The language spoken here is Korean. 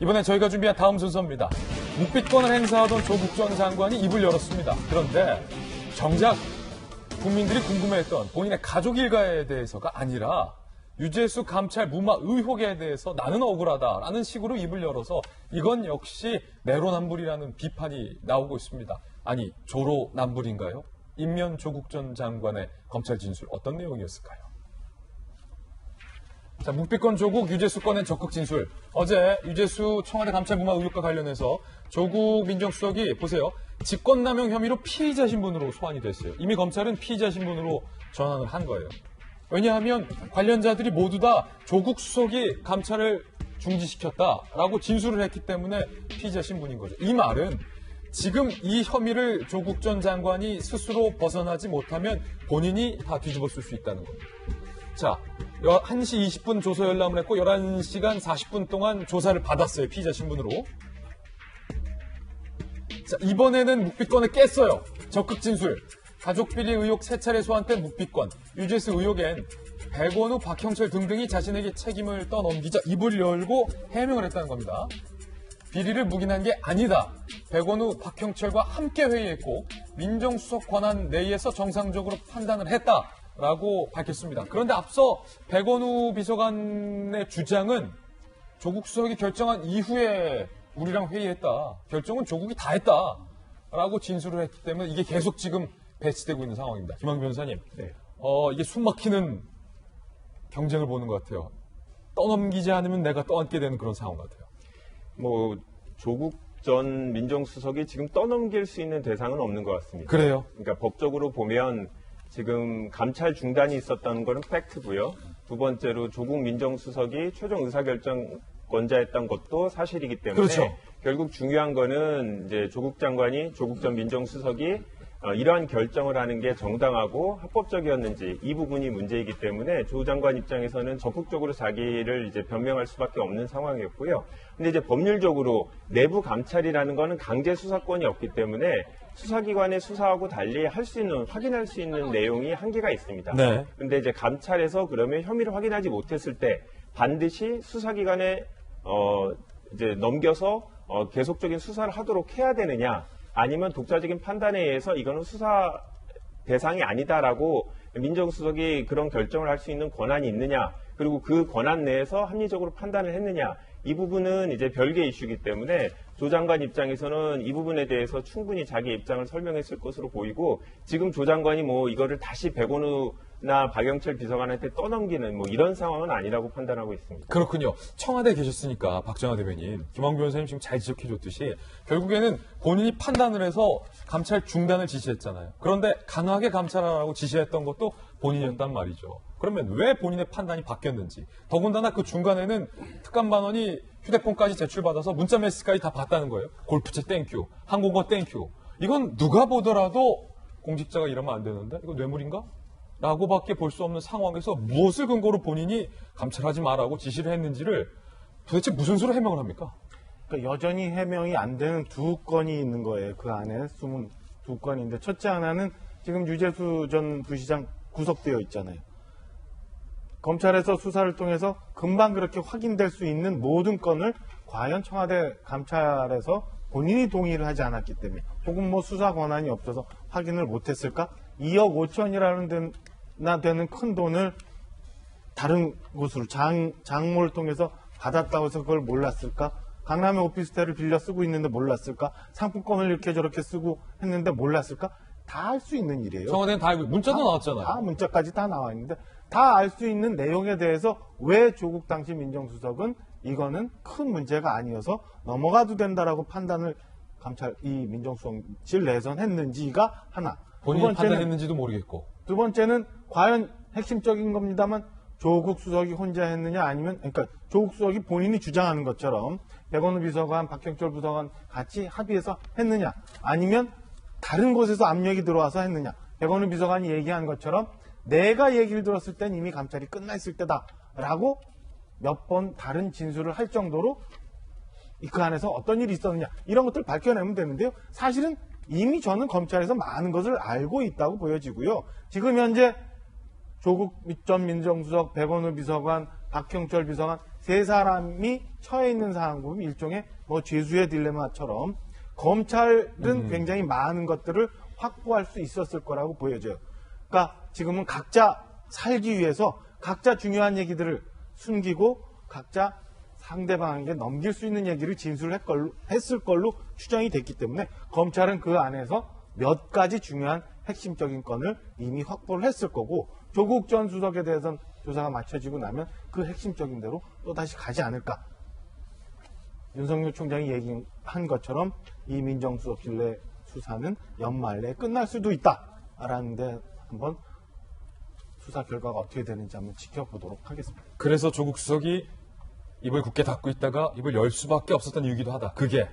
이번에 저희가 준비한 다음 순서입니다. 묵비권을 행사하던 조국 전 장관이 입을 열었습니다. 그런데 정작 국민들이 궁금해했던 본인의 가족 일가에 대해서가 아니라 유재수 감찰 무마 의혹에 대해서 나는 억울하다라는 식으로 입을 열어서 이건 역시 내로남불이라는 비판이 나오고 있습니다. 아니, 조로남불인가요? 임면 조국 전 장관의 검찰 진술 어떤 내용이었을까요? 자, 묵비권 조국 유재수 건의 적극 진술. 어제 유재수 청와대 감찰 무마 의혹과 관련해서 조국 민정수석이 보세요. 직권남용 혐의로 피의자 신분으로 소환이 됐어요. 이미 검찰은 피의자 신분으로 전환을 한 거예요. 왜냐하면 관련자들이 모두 다 조국 수석이 감찰을 중지시켰다라고 진술을 했기 때문에 피의자 신분인 거죠. 이 말은 지금 이 혐의를 조국 전 장관이 스스로 벗어나지 못하면 본인이 다 뒤집어 쓸 수 있다는 겁니다. 자, 1시 20분 조서 열람을 했고 11시간 40분 동안 조사를 받았어요. 피의자 신분으로. 자, 이번에는 묵비권을 깼어요. 적극 진술. 가족 비리 의혹 3차례 소환된 묵비권. 유재수 의혹엔 백원우, 박형철 등등이 자신에게 책임을 떠넘기자 입을 열고 해명을 했다는 겁니다. 비리를 묵인한 게 아니다. 백원우, 박형철과 함께 회의했고 민정수석 권한 내에서 정상적으로 판단을 했다라고 밝혔습니다. 그런데 앞서 백원우 비서관의 주장은 조국 수석이 결정한 이후에 우리랑 회의했다. 결정은 조국이 다 했다라고 진술을 했기 때문에 이게 계속 지금 배치되고 있는 상황입니다. 김학규 변호사님, 네. 이게 숨막히는 경쟁을 보는 것 같아요. 떠넘기지 않으면 내가 떠안게 되는 그런 상황 같아요. 뭐 조국 전 민정수석이 지금 떠넘길 수 있는 대상은 없는 것 같습니다. 그래요? 그러니까 법적으로 보면 지금 감찰 중단이 있었다는 것은 팩트고요. 두 번째로 조국 민정수석이 최종 의사결정권자였던 것도 사실이기 때문에 그렇죠. 결국 중요한 거는 이제 조국 장관이 조국 전 민정수석이 이러한 결정을 하는 게 정당하고 합법적이었는지 이 부분이 문제이기 때문에 조 장관 입장에서는 적극적으로 자기를 이제 변명할 수밖에 없는 상황이었고요. 근데 이제 법률적으로 내부 감찰이라는 거는 강제 수사권이 없기 때문에 수사기관의 수사하고 달리 할 수 있는, 확인할 수 있는 내용이 한계가 있습니다. 네. 근데 이제 감찰에서 그러면 혐의를 확인하지 못했을 때 반드시 수사기관에 이제 넘겨서 계속적인 수사를 하도록 해야 되느냐, 아니면 독자적인 판단에 의해서 이거는 수사 대상이 아니다라고 민정수석이 그런 결정을 할 수 있는 권한이 있느냐, 그리고 그 권한 내에서 합리적으로 판단을 했느냐, 이 부분은 이제 별개의 이슈이기 때문에 조 장관 입장에서는 이 부분에 대해서 충분히 자기 입장을 설명했을 것으로 보이고, 지금 조 장관이 뭐 이거를 다시 백원우나 박영철 비서관한테 떠넘기는 뭐 이런 상황은 아니라고 판단하고 있습니다. 그렇군요. 청와대에 계셨으니까 박정하 대변인, 김학규 변호사님 지금 잘 지적해줬듯이 결국에는 본인이 판단을 해서 감찰 중단을 지시했잖아요. 그런데 강하게 감찰하라고 지시했던 것도 본인이었단 말이죠. 그러면 왜 본인의 판단이 바뀌었는지, 더군다나 그 중간에는 특감반원이 휴대폰까지 제출받아서 문자 메시지까지 다 봤다는 거예요. 골프채 땡큐, 항공권 땡큐. 이건 누가 보더라도 공직자가 이러면 안 되는데 이거 뇌물인가? 라고밖에 볼 수 없는 상황에서 무엇을 근거로 본인이 감찰하지 말라고 지시를 했는지를 도대체 무슨 수로 해명을 합니까? 그러니까 여전히 해명이 안 되는 두 건이 있는 거예요. 그 안에 숨은 두 건인데, 첫째 하나는 지금 유재수 전 부시장 구속되어 있잖아요. 검찰에서 수사를 통해서 금방 그렇게 확인될 수 있는 모든 건을 과연 청와대 감찰에서 본인이 동의를 하지 않았기 때문에, 혹은 뭐 수사 권한이 없어서 확인을 못했을까? 2억 5천이라는 되는 큰 돈을 다른 곳으로 장모를 통해서 받았다고 해서 그걸 몰랐을까? 강남의 오피스텔을 빌려 쓰고 있는데 몰랐을까? 상품권을 이렇게 저렇게 쓰고 했는데 몰랐을까? 다 알 수 있는 일이에요. 청와대는 다 알고 문자도 나왔잖아요. 다 문자까지 다 나와 있는데 다 알 수 있는 내용에 대해서 왜 조국 당시 민정수석은 이거는 큰 문제가 아니어서 넘어가도 된다라고 판단을 감찰 이 민정수석실 내선 했는지가 하나. 본인이 판단했는지도 모르겠고. 두 번째는 과연 핵심적인 겁니다만 조국 수석이 혼자 했느냐, 아니면 그러니까 조국 수석이 본인이 주장하는 것처럼 백원우 비서관, 박형철 부서관 같이 합의해서 했느냐, 아니면 다른 곳에서 압력이 들어와서 했느냐. 백원우 비서관이 얘기한 것처럼 내가 얘기를 들었을 땐 이미 감찰이 끝나 있을 때다라고 몇 번 다른 진술을 할 정도로 그 안에서 어떤 일이 있었느냐, 이런 것들 밝혀내면 되는데요. 사실은 이미 저는 검찰에서 많은 것을 알고 있다고 보여지고요. 지금 현재 조국 전 민정수석, 백원우 비서관, 박형철 비서관 세 사람이 처해 있는 상황 보면 일종의 뭐 죄수의 딜레마처럼 검찰은 굉장히 많은 것들을 확보할 수 있었을 거라고 보여져요. 그러니까 지금은 각자 살기 위해서 각자 중요한 얘기들을 숨기고 각자 상대방에게 넘길 수 있는 얘기를 진술했을 걸로 추정이 됐기 때문에 검찰은 그 안에서 몇 가지 중요한 핵심적인 건을 이미 확보를 했을 거고 조국 전 수석에 대해서는 조사가 마쳐지고 나면 그 핵심적인 대로 또다시 가지 않을까. 윤석열 총장이 얘기한 것처럼 이 민정수석실내 수사는 연말 내에 끝날 수도 있다라는데 한번 수사 결과가 어떻게 되는지 한번 지켜보도록 하겠습니다. 그래서 조국 수석이 입을 굳게 닫고 있다가 입을 열 수밖에 없었던 이유기도 하다. 그게